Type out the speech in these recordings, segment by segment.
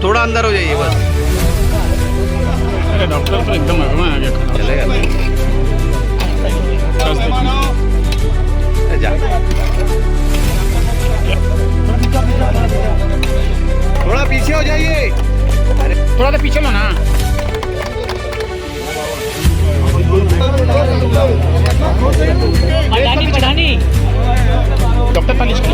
थोड़ा अंदर हो जाइए बस। अरे डॉक्टर तो एकदम अगवा आ गया। चलेगा नहीं। जा। थोड़ा पीछे हो जाइए। थोड़ा तो पीछे लो ना। पढ़ानी डॉक्टर पालिश के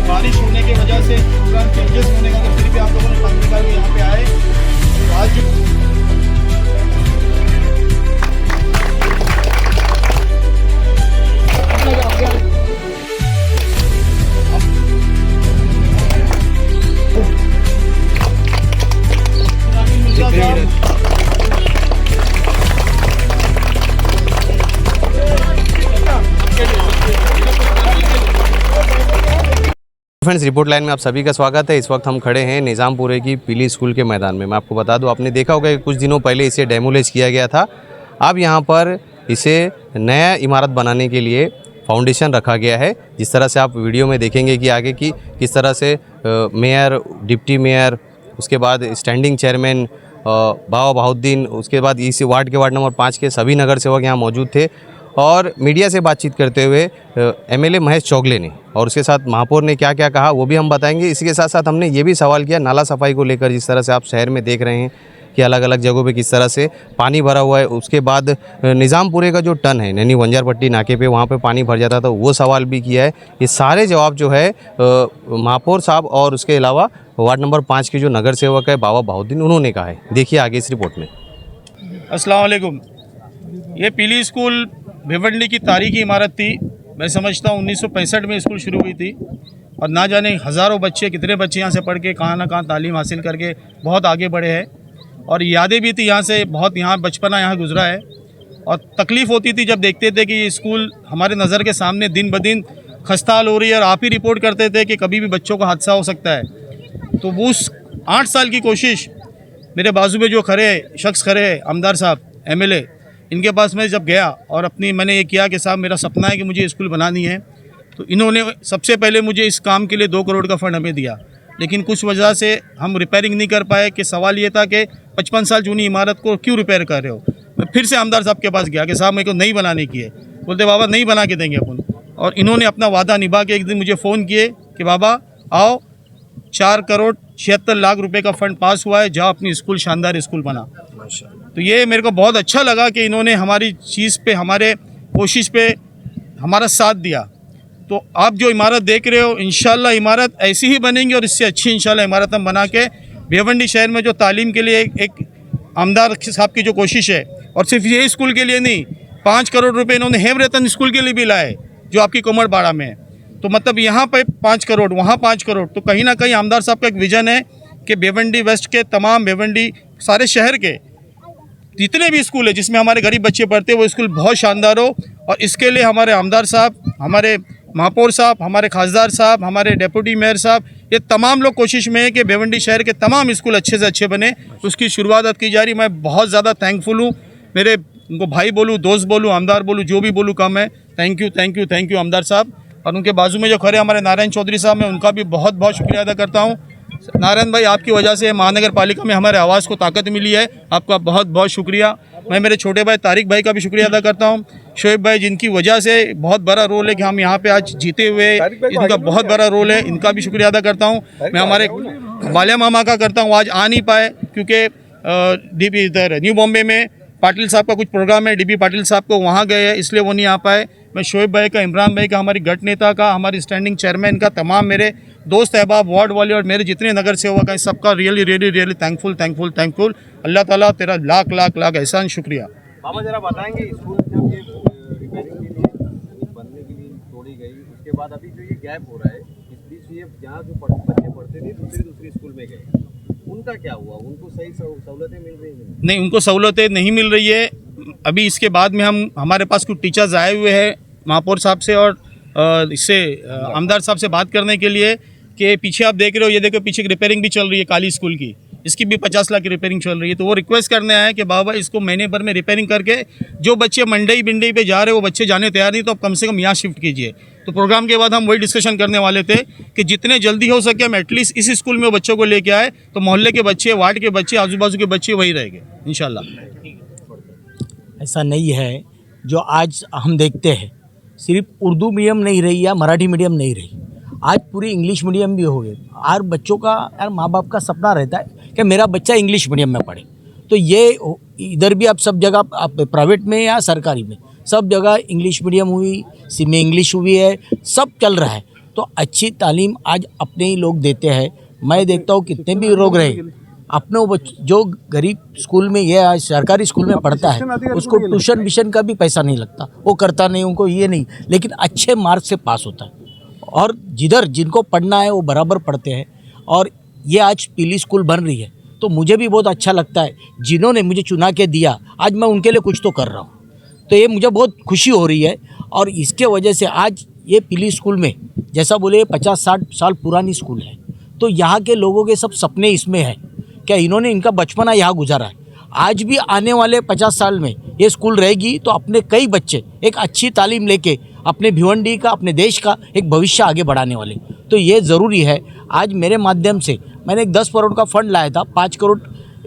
बारिश होने की वजह से प्रोग्राम चेंजेस होने का, तो फिर भी आप लोगों ने टाइम निकाल के यहाँ पे आए। तो आज फ्रेंड्स, रिपोर्ट लाइन में आप सभी का स्वागत है। इस वक्त हम खड़े हैं निज़ामपुरे की पीली स्कूल के मैदान में। मैं आपको बता दूं, आपने देखा होगा कि कुछ दिनों पहले इसे डेमोलिश किया गया था। अब यहां पर इसे नया इमारत बनाने के लिए फाउंडेशन रखा गया है। जिस तरह से आप वीडियो में देखेंगे कि आगे की किस तरह से मेयर, डिप्टी मेयर, उसके बाद स्टैंडिंग चेयरमैन बाबा बहाउद्दीन, उसके बाद इस वार्ड के वार्ड नंबर 5 के सभी नगर सेवक यहाँ मौजूद थे। और मीडिया से बातचीत करते हुए एमएलए महेश चौगले ने और उसके साथ महापौर ने क्या क्या कहा वो भी हम बताएंगे। इसी के साथ साथ हमने ये भी सवाल किया नाला सफाई को लेकर। जिस तरह से आप शहर में देख रहे हैं कि अलग अलग जगहों पे किस तरह से पानी भरा हुआ है। उसके बाद निज़ामपुरे का जो टन है नैनी वंजारपट्टी नाके पे, वहाँ पे पानी भर जाता था, वो सवाल भी किया है। ये सारे जवाब जो है महापौर साहब और उसके अलावा वार्ड नंबर 5 के जो नगर सेवक है बाबा बहाउद्दीन, उन्होंने कहा है। देखिए आगे इस रिपोर्ट में। अस्सलाम वालेकुम। ये पीली स्कूल भिवंडी की तारीखी इमारत थी। मैं समझता हूँ 1965 में स्कूल शुरू हुई थी और ना जाने हज़ारों बच्चे, कितने बच्चे यहाँ से पढ़ के कहाँ ना कहाँ तालीम हासिल करके बहुत आगे बढ़े हैं। और यादें भी थी यहाँ से, बहुत यहाँ बचपना यहाँ गुजरा है। और तकलीफ़ होती थी जब देखते थे कि ये स्कूल हमारे नज़र के सामने दिन ब दिन खस्ताहाल हो रही है। और आप ही रिपोर्ट करते थे कि कभी भी बच्चों का हादसा हो सकता है। तो वो उस 8 साल की कोशिश, मेरे बाजू में जो शख्स खड़े हैं आमदार साहब एमएलए, इनके पास मैं जब गया और मैंने ये किया कि साहब मेरा सपना है कि मुझे स्कूल बनानी है, तो इन्होंने सबसे पहले मुझे इस काम के लिए 2 करोड़ का फंड हमें दिया। लेकिन कुछ वजह से हम रिपेयरिंग नहीं कर पाए। कि सवाल ये था कि 55 साल जूनी इमारत को क्यों रिपेयर कर रहे हो। मैं फिर से आमदार साहब के पास गया कि साहब मेरे को नहीं बनाने की है। बोलते बाबा नहीं बना के देंगे अपन। और इन्होंने अपना वादा निभा के एक दिन मुझे फ़ोन किए कि बाबा आओ, 4 करोड़ 76 लाख रुपए का फ़ंड पास हुआ है, जाओ अपनी स्कूल शानदार स्कूल बना। तो ये मेरे को बहुत अच्छा लगा कि इन्होंने हमारी चीज़ पे, हमारे कोशिश पे हमारा साथ दिया। तो आप जो इमारत देख रहे हो, इंशाल्लाह इमारत ऐसी ही बनेंगी और इससे अच्छी इंशाल्लाह इमारत हम बना के भिवंडी शहर में जो तालीम के लिए एक आमदार साहब की जो कोशिश है, और सिर्फ ये स्कूल के लिए नहीं, 5 करोड़ रुपए इन्होंने हेमरतन स्कूल के लिए भी लाए जो आपकी कोमरबाड़ा में है। तो मतलब यहाँ पे 5 करोड़, वहाँ 5 करोड़। तो कहीं ना कहीं आमदार साहब का एक विज़न है कि भिवंडी वेस्ट के तमाम, भिवंडी सारे शहर के जितने भी स्कूल है जिसमें हमारे गरीब बच्चे पढ़ते हैं, वो स्कूल बहुत शानदार हो। और इसके लिए हमारे आमदार साहब, हमारे महापौर साहब, हमारे खासदार साहब, हमारे डेप्यूटी मेयर साहब, ये तमाम लोग कोशिश में है कि भिवंडी शहर के तमाम स्कूल अच्छे से अच्छे बने। उसकी शुरुआत की जा रही। मैं बहुत ज़्यादा थैंकफुल हूँ। मेरे उनको भाई बोलूँ, दोस्त बोलूँ, आमदार बोलूँ, जो भी बोलूँ कम है। Thank you, thank you, thank you आमदार साहब। और उनके बाजू में जो खड़े हमारे नारायण चौधरी साहब, मैं उनका भी बहुत बहुत शुक्रिया अदा करता हूँ। नारायण भाई, आपकी वजह से महानगर पालिका में हमारे आवाज़ को ताकत मिली है, आपका बहुत बहुत शुक्रिया। मैं मेरे छोटे भाई तारिक भाई का भी शुक्रिया अदा करता हूँ। शोएब भाई, जिनकी वजह से बहुत बड़ा रोल है कि हम यहाँ पे आज जीते हुए, इनका बहुत बड़ा रोल है, इनका भी शुक्रिया अदा करता हूँ। मैं हमारे बालिया मामा का करता हूँ, आज आ नहीं पाए क्योंकि डीबी इधर न्यू बॉम्बे में पाटिल साहब का कुछ प्रोग्राम है, डीबी पाटिल साहब को वहाँ गए हैं, इसलिए वो नहीं आ पाए। मैं शोएब भाई का, इमरान भाई का, हमारी गठ नेता का, हमारी स्टैंडिंग चेयरमैन का, तमाम मेरे दोस्त अहबाब, वार्ड वाले और मेरे जितने नगर सेवक हैं, सबका रियली रियली रियली थैंकफुल। अल्लाह ताला तेरा लाख लाख लाख एहसान, शुक्रिया। बाबा जरा बताएंगे, स्कूल जब ये रिपेयरिंग के लिए, बनने के लिए तोड़ी गई, उसके बाद अभी जो ये गैप हो रहा है, इस बीच ये जहाँ जो बच्चे पढ़ते थे दूसरी स्कूल में गए, उनका क्या हुआ? उनको सही सहूलतें मिल रही हैं? नहीं, उनको सहूलतें नहीं मिल रही है। अभी इसके बाद में हमारे पास कुछ टीचर्स आए हुए हैं महापौर साहब से और इससे आमदार साहब से बात करने के लिए। कि पीछे आप देख रहे हो, ये देखो पीछे रिपेयरिंग भी चल रही है काली स्कूल की, इसकी भी 50 लाख की रिपेयरिंग चल रही है। तो वो रिक्वेस्ट करने आए कि बाबा इसको महीने भर में रिपेयरिंग करके जो बच्चे मंडई बिंडई पे जा रहे हैं वो बच्चे जाने तैयार नहीं, तो आप कम से कम यहाँ शिफ्ट कीजिए। तो प्रोग्राम के बाद हम वही डिस्कशन करने वाले थे कि जितने जल्दी हो सके हम एटलीस्ट इस स्कूल में वो बच्चों को लेके आए, तो मोहल्ले के बच्चे, वार्ड के बच्चे, आजू बाजू के बच्चे वही रहेंगे इंशाल्लाह। ऐसा नहीं है जो आज हम देखते हैं, सिर्फ उर्दू मीडियम नहीं रही या मराठी मीडियम नहीं रही, आज पूरी इंग्लिश मीडियम भी हो गए। हर बच्चों का, यार माँ बाप का सपना रहता है कि मेरा बच्चा इंग्लिश मीडियम में पढ़े। तो ये इधर भी आप सब जगह, आप प्राइवेट में या सरकारी में, सब जगह इंग्लिश मीडियम हुई, सेमी इंग्लिश हुई है, सब चल रहा है। तो अच्छी तालीम आज अपने ही लोग देते हैं। मैं देखता हूँ कितने भी लोग रहे, अपने जो गरीब स्कूल में या सरकारी स्कूल में पढ़ता है उसको ट्यूशन विशन का भी पैसा नहीं लगता, वो करता नहीं, उनको ये नहीं, लेकिन अच्छे मार्क्स से पास होता है। और जिनको पढ़ना है वो बराबर पढ़ते हैं। और ये आज पीली स्कूल बन रही है तो मुझे भी बहुत अच्छा लगता है। जिन्होंने मुझे चुना के दिया, आज मैं उनके लिए कुछ तो कर रहा हूँ, तो ये मुझे बहुत खुशी हो रही है। और इसके वजह से आज ये पीली स्कूल में, जैसा बोले 50-60 साल पुरानी स्कूल है, तो यहाँ के लोगों के सब सपने इसमें हैं। क्या इन्होंने इनका बचपना यहाँ गुजारा है, आज भी आने वाले 50 साल में ये स्कूल रहेगी तो अपने कई बच्चे एक अच्छी तालीम लेके अपने भिवंडी का, अपने देश का एक भविष्य आगे बढ़ाने वाले। तो ये ज़रूरी है। आज मेरे माध्यम से मैंने एक 10 करोड़ का फंड लाया था, 5 करोड़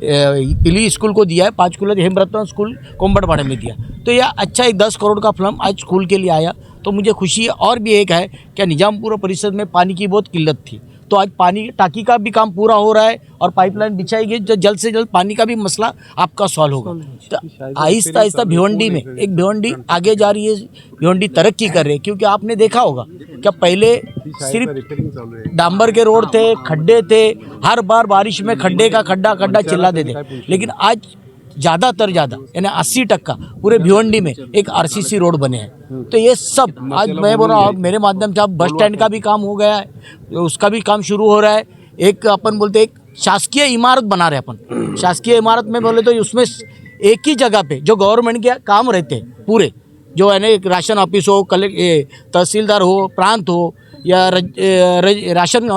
पीली स्कूल को दिया है, 5 करोड़ हेमरत्न स्कूल कोम्बड़वाड़े में दिया। तो यह अच्छा एक 10 करोड़ का फंड आज स्कूल के लिए आया, तो मुझे खुशी है। और भी एक है क्या, निजामपुरा परिषद में पानी की बहुत किल्लत थी, तो आज पानी टाकी का भी काम पूरा हो रहा है और पाइपलाइन बिछाई गई, जो जल्द से जल्द पानी का भी मसला आपका सॉल्व होगा। तो आहिस्ता आहिस्ता भिवंडी में एक भिवंडी आगे जा रही है, भिवंडी तरक्की कर रही है। क्योंकि आपने देखा होगा क्या पहले सिर्फ डांबर के रोड थे, खड्डे थे, हर बार बारिश में खड्डे का खड्डा चिल्ला देते, लेकिन आज ज़्यादातर यानी 80% पूरे भिवंडी में एक आरसीसी रोड बने हैं। तो ये सब आज मैं बोल रहा हूँ, मेरे माध्यम से अब बस स्टैंड का भी काम हो गया है, उसका भी काम शुरू हो रहा है। एक अपन बोलते एक शासकीय इमारत बना रहे अपन, शासकीय इमारत में बोले तो उसमें एक ही जगह पे जो गवर्नमेंट के काम रहते हैं पूरे, जो है ना, एक राशन ऑफिस हो, तहसीलदार हो, प्रांत हो, या राशन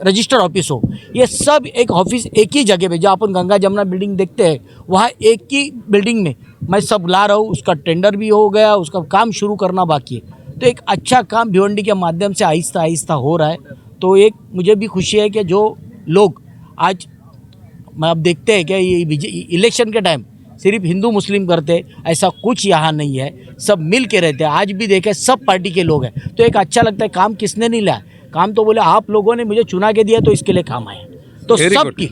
रजिस्टर ऑफिस हो, ये सब एक ऑफिस एक ही जगह पे, जो अपन गंगा जमुना बिल्डिंग देखते हैं वहाँ एक ही बिल्डिंग में मैं सब ला रहा हूँ। उसका टेंडर भी हो गया, उसका काम शुरू करना बाकी है। तो एक अच्छा काम भिवंडी के माध्यम से आहिस्ता आहिस्ता हो रहा है। तो एक मुझे भी खुशी है कि जो लोग आज मैं अब देखते हैं कि ये इलेक्शन के टाइम सिर्फ हिंदू मुस्लिम करते, ऐसा कुछ यहाँ नहीं है, सब मिल के रहते हैं। आज भी देखें सब पार्टी के लोग हैं, तो एक अच्छा लगता है। काम किसने नहीं लाया, काम तो बोले आप लोगों ने मुझे चुना के दिया तो इसके लिए काम आया। तो सबकी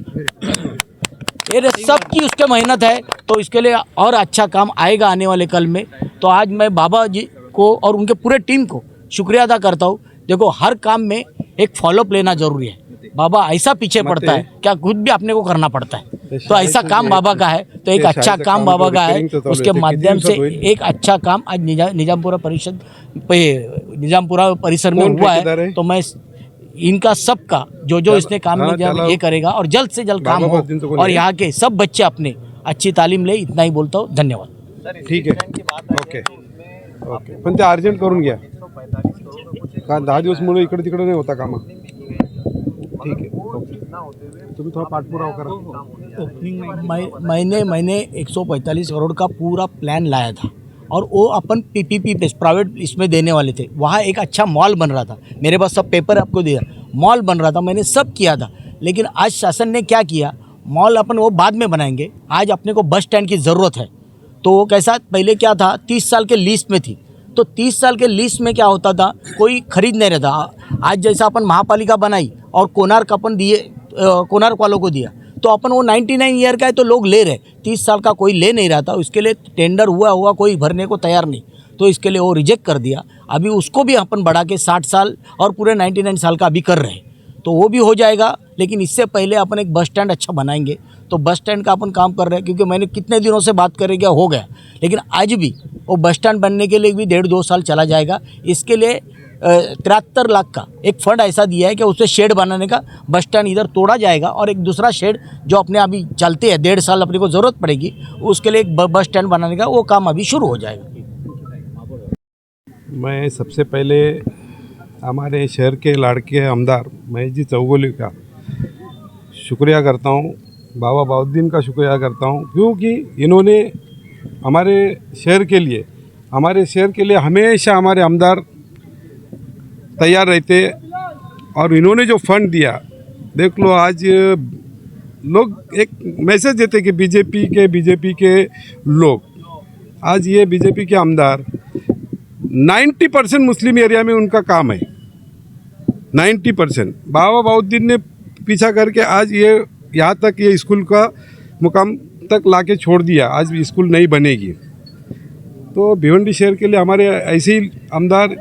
उसके मेहनत है, तो इसके लिए और अच्छा काम आएगा आने वाले कल में। तो आज मैं बाबा जी को और उनके पूरे टीम को शुक्रिया अदा करता हूँ। देखो हर काम में एक फॉलोअप लेना जरूरी है। बाबा ऐसा पीछे पड़ता है क्या, खुद भी अपने को करना पड़ता है। तो ऐसा काम बाबा का है, तो एक अच्छा काम बाबा का है, उसके माध्यम से एक अच्छा काम आज निजामपुरा परिसर में हुआ है। तो मैं इनका सबका जो इसने काम में ये करेगा और जल्द से जल्द काम हो और यहाँ के सब बच्चे अपने अच्छी तालीम ले, इतना ही बोलता हूँ। धन्यवाद। ठीक है, ओके ओके, पण ते अर्जंट करून घ्या, कारण 10 दिवसमुळे इकडे तिकडे नाही होता कामा। ठीक है, तुम्ही थोड़ा पाठपुरावा करा। मैंने 145 करोड़ का पूरा प्लान लाया था और वो अपन पीपीपी पे प्राइवेट इसमें देने वाले थे। वहाँ एक अच्छा मॉल बन रहा था, मेरे पास सब पेपर आपको दिया, मॉल बन रहा था, मैंने सब किया था। लेकिन आज शासन ने क्या किया, मॉल अपन वो बाद में बनाएंगे, आज अपने को बस स्टैंड की ज़रूरत है। तो वो कैसा, पहले क्या था 30 साल के लीज में थी, तो 30 साल के लीज में क्या होता था, कोई खरीद नहीं रहता। आज जैसा अपन महापालिका बनाई और कोणार्क अपन दिए, कोणार्क वालों को दिया, तो अपन वो 99 ईयर का है तो लोग ले रहे, 30 साल का कोई ले नहीं रहा था। उसके लिए टेंडर हुआ कोई भरने को तैयार नहीं, तो इसके लिए वो रिजेक्ट कर दिया। अभी उसको भी अपन बढ़ा के 60 साल और पूरे 99 साल का अभी कर रहे हैं, तो वो भी हो जाएगा। लेकिन इससे पहले अपन एक बस स्टैंड अच्छा बनाएंगे, तो बस स्टैंड का अपन काम कर रहे हैं। क्योंकि मैंने कितने दिनों से बात कर रही हो गया, लेकिन आज भी वो बस स्टैंड बनने के लिए भी 1.5-2 साल चला जाएगा। इसके लिए 73 लाख का एक फंड ऐसा दिया है कि उससे शेड बनाने का, बस स्टैंड इधर तोड़ा जाएगा और एक दूसरा शेड जो अपने अभी चलते हैं 1.5 साल अपने को ज़रूरत पड़ेगी, उसके लिए एक बस स्टैंड बनाने का वो काम अभी शुरू हो जाएगा। मैं सबसे पहले हमारे शहर के लाड़के आमदार महेश जी चौगोली का शुक्रिया करता हूँ, बाबा बाउद्दीन का शुक्रिया करता हूँ, क्योंकि इन्होंने हमारे शहर के लिए हमेशा हमारे आमदार तैयार रहते। और इन्होंने जो फंड दिया, देख लो आज लोग एक मैसेज देते कि बीजेपी के लोग, आज ये बीजेपी के आमदार 90% मुस्लिम एरिया में उनका काम है, 90%। बाबा बाउद्दीन ने पीछा करके आज ये यहाँ तक ये स्कूल का मुकाम तक लाके छोड़ दिया, आज भी स्कूल नहीं बनेगी। तो भिवंडी शहर के लिए हमारे ऐसे ही आमदार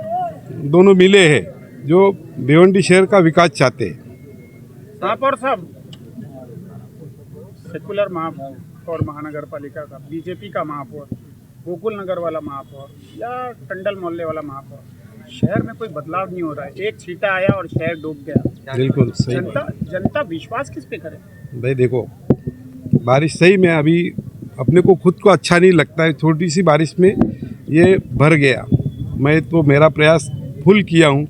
दोनों मिले हैं जो भिवंडी शहर का विकास चाहते हैं। साहब और सब सेकुलर महापौर महानगर पालिका का, बीजेपी का महापौर, गोकुल नगर वाला महापौर या टंडल मोहल्ले वाला महापौर, शहर में कोई बदलाव नहीं हो रहा है। एक छींटा आया और शहर डूब गया। बिल्कुल सही। जनता विश्वास किस पे करे? भाई देखो, बारिश सही में अभी अपने को खुद को अच्छा नहीं लगता है, छोटी सी बारिश में ये भर गया। मैं तो मेरा प्रयास फुल किया हूँ,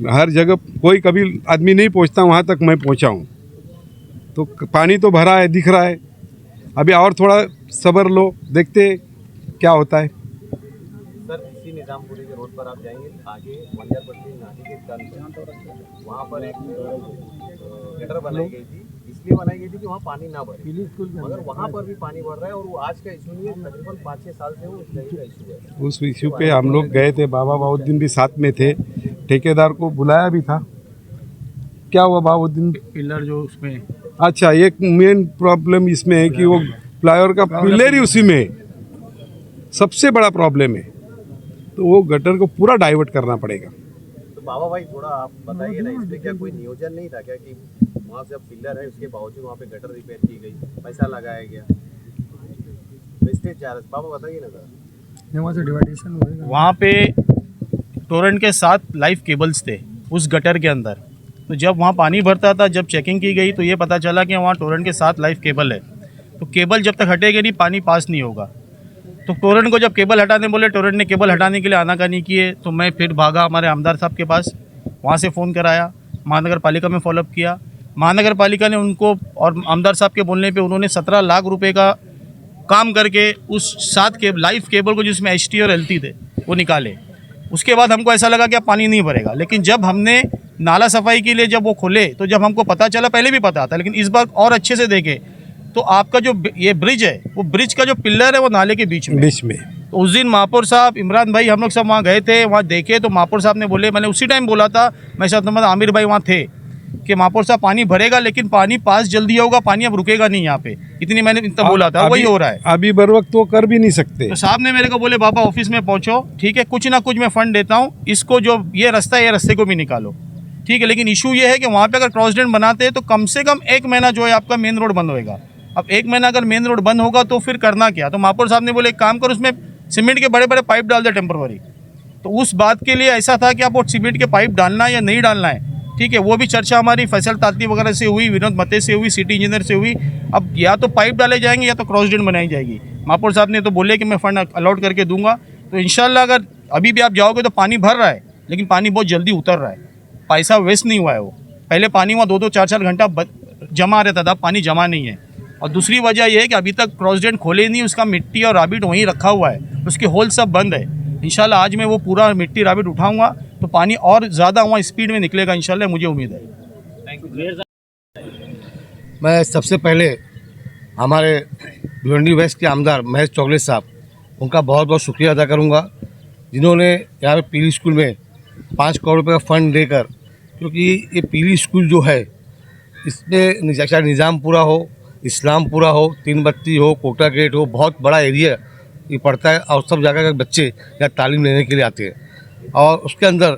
हर जगह कोई कभी आदमी नहीं पहुँचता वहाँ तक मैं पहुँचा हूँ। तो पानी तो भरा है, दिख रहा है। अभी और थोड़ा सब्र लो, देखते क्या होता है। सर, इसी निजामपुरी के रोड पर आप जाएंगे, आगे वंजारपट्टी नाली के तट पर वहाँ पर एक गटर बनाई गई थी, इसलिए बनाई गई थी कि वहाँ पानी ना भरे, मगर वहाँ पर भी पानी भर रहा है। और वो आज का इशू नहीं है, तकरीबन 5-6 साल से वो इस का इशू है। उस इशू पे हम लोग गए थे, बाबा बाउद्दीन भी साथ में थे, ठेकेदार को बुलाया भी था। क्या हुआ बाउद्दीन? पिलर जो उसमें, अच्छा, एक मेन प्रॉब्लम इसमें है कि वो फ्लाईओवर का पिलर ही उसी में सबसे बड़ा प्रॉब्लम है, तो वो गटर को पूरा डाइवर्ट करना पड़ेगा। तो बाबा भाई थोड़ा आप बताइए ना, इसमें क्या कोई नियोजन नहीं था क्या कि वहाँ से अब पिलर है, उसके बावजूद वहाँ पे गटर रिपेयर की गई, पैसा लगाया गया, वेस्टेज चार्ज? बाबा बताइए ना सर। वहाँ पे टोरेंट के 7 लाइव केबल्स थे उस गटर के अंदर। तो जब वहाँ पानी भरता था, जब चेकिंग की गई तो ये पता चला कि वहाँ टोरेंट के 7 लाइव केबल है। तो केबल जब तक हटेगी नहीं, पानी पास नहीं होगा। तो टोरेंट को जब केबल हटाने बोले, टोरेंट ने केबल हटाने के लिए आनाकानी किए। तो मैं फिर भागा हमारे आमदार साहब के पास, वहाँ से फ़ोन कराया, महानगर पालिका में फॉलोअप किया। महानगर पालिका ने उनको, और आमदार साहब के बोलने पे उन्होंने 17 लाख रुपए का काम करके उस 7 लाइव केबल को, जिसमें HT और LT थे, वो निकाले। उसके बाद हमको ऐसा लगा कि अब पानी नहीं भरेगा। लेकिन जब हमने नाला सफाई के लिए जब वो खोले, तो जब हमको पता चला, पहले भी पता था लेकिन इस बार और अच्छे से देखे, तो आपका जो ये ब्रिज है, वो ब्रिज का जो पिलर है वो नाले के बीच में। तो उस दिन महापौर साहब, इमरान भाई, हम लोग सब वहाँ गए थे, वहाँ देखे। तो महापौर साहब ने बोले, मैंने उसी टाइम बोला था, मैं साथ में आमिर भाई वहाँ थे, कि महापौर साहब पानी भरेगा लेकिन पानी पास जल्दी होगा, पानी अब रुकेगा नहीं यहाँ पे। इतनी मैंने इतना बोला था, वही हो रहा है। अभी बर वक्त तो कर भी नहीं सकते। तो साहब ने मेरे को बोले, बाबा ऑफिस में पहुँचो, ठीक है, कुछ ना कुछ मैं फंड देता हूँ, इसको जो ये रास्ता है, ये रास्ते को भी निकालो, ठीक है। लेकिन इशू ये है कि वहाँ पे अगर क्रॉस ड्रेन बनाते हैं तो कम से कम 1 महीना जो है आपका मेन रोड बंद होएगा। अब 1 महीना अगर मेन रोड बंद होगा तो फिर करना क्या? तो महापौर साहब ने बोले, एक काम करो, उसमें सीमेंट के बड़े बड़े पाइप डाल दे टेम्पररी। तो उस बात के लिए ऐसा था कि आप वो सीमेंट के पाइप डालना है या नहीं डालना है, ठीक है। वो भी चर्चा हमारी फैसल ताती वगैरह से हुई, विनोद मते से हुई, सिटी इंजीनियर से हुई। अब या तो पाइप डाले जाएंगे या तो क्रॉस ड्रेन बनाई जाएगी। महापौर साहब ने तो बोले कि मैं फंड अलॉट करके दूंगा। तो इंशाल्लाह अगर अभी भी आप जाओगे तो पानी भर रहा है, लेकिन पानी बहुत जल्दी उतर रहा है, पैसा वेस्ट नहीं हुआ है। वो पहले पानी वहाँ 2-2, 4-4 घंटा जमा रहता था, पानी जमा नहीं है। और दूसरी वजह यह है कि अभी तक क्रॉस ड्रेन खोले नहीं, उसका मिट्टी और राबिट वहीं रखा हुआ है, उसके होल सब बंद है। इंशाल्लाह आज मैं वो पूरा मिट्टी राबिट उठाऊंगा तो पानी और ज़्यादा वहाँ स्पीड में निकलेगा, इंशाल्लाह, मुझे उम्मीद है। मैं सबसे पहले हमारे भिवंडी वेस्ट के आमदार महेश चौगले साहब, उनका बहुत बहुत शुक्रिया अदा करूंगा, जिन्होंने यहाँ पे पीली स्कूल में 5 करोड़ रुपये का फंड देकर, क्योंकि ये पीली स्कूल जो है, इसमें चाहे निज़ामपुरा हो, इस्लामपुरा हो, 3 बत्ती हो, कोटा गेट हो, बहुत बड़ा एरिया ये पड़ता है। और सब जगह के बच्चे यहाँ तालीम लेने के लिए आते हैं। और उसके अंदर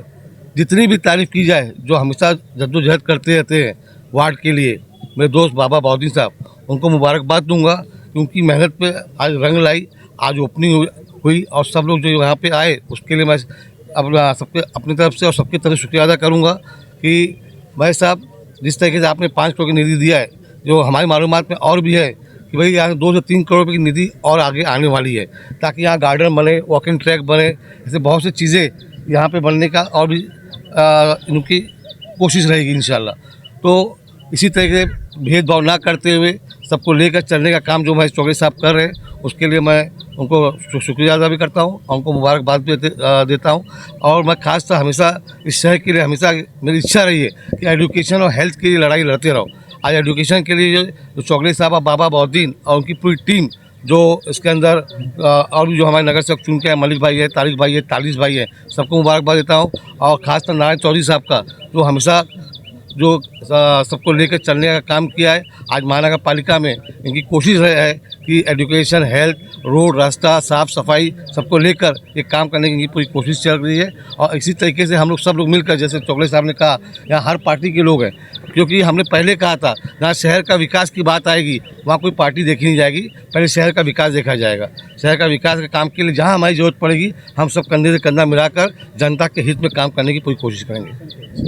जितनी भी तारीफ़ की जाए, जो हमेशा जद्दोजहद करते रहते हैं वार्ड के लिए, मेरे दोस्त बाबा बाउद्दीन साहब, उनको मुबारकबाद दूंगा कि उनकी मेहनत पे आज रंग लाई, आज ओपनिंग हुई। और सब लोग जो यहाँ पे आए, उसके लिए मैं अपना सबके अपनी तरफ से और सबकी तरफ शुक्रिया अदा करूँगा कि भाई साहब, जिस तरीके से आपने 5 करोड़ की निधि दिया है, जो हमारी मालूमात में और भी है कि भाई यहाँ 2 से 3 करोड़ रुपये की निधि और आगे आने वाली है, ताकि यहाँ गार्डन बने, वॉकिंग ट्रैक बने, ऐसे बहुत सी चीज़ें यहाँ पे बनने का और भी इनकी कोशिश रहेगी इंशाल्लाह। तो इसी तरह के भेदभाव ना करते हुए सबको लेकर चलने का काम जो महेश चौगले साहब कर रहे हैं उसके लिए मैं उनको शुक्रिया अदा भी करता हूँ और उनको मुबारकबाद भी देता हूँ। और मैं खासतौर हमेशा इस शहर के लिए हमेशा मेरी इच्छा रही है कि एजुकेशन और हेल्थ के लिए लड़ाई लड़ते रहो। आज एजुकेशन के लिए जो चौगले साहब और बाबा बहाउद्दीन और उनकी पूरी टीम जो इसके अंदर और भी जो हमारे नगर सेवक चुन के हैं, मलिक भाई है, तारिक भाई है, तालिस भाई है, सबको मुबारकबाद देता हूँ। और ख़ासतौर नारायण चौधरी साहब का जो हमेशा जो सबको लेकर चलने का काम किया है। आज महानगर पालिका में इनकी कोशिश है कि एजुकेशन, हेल्थ, रोड, रास्ता, साफ़ सफाई सबको लेकर ये काम करने की इनकी पूरी कोशिश चल रही है। और इसी तरीके से हम लोग सब लोग मिलकर, जैसे चौगले साहब ने कहा, यहाँ हर पार्टी के लोग हैं, क्योंकि हमने पहले कहा था जहाँ शहर का विकास की बात आएगी वहाँ कोई पार्टी देखी नहीं जाएगी, पहले शहर का विकास देखा जाएगा। शहर का विकास के काम के लिए जहाँ हमारी ज़रूरत पड़ेगी हम सब कंधे से कंधा मिलाकर जनता के हित में काम करने की पूरी कोशिश करेंगे।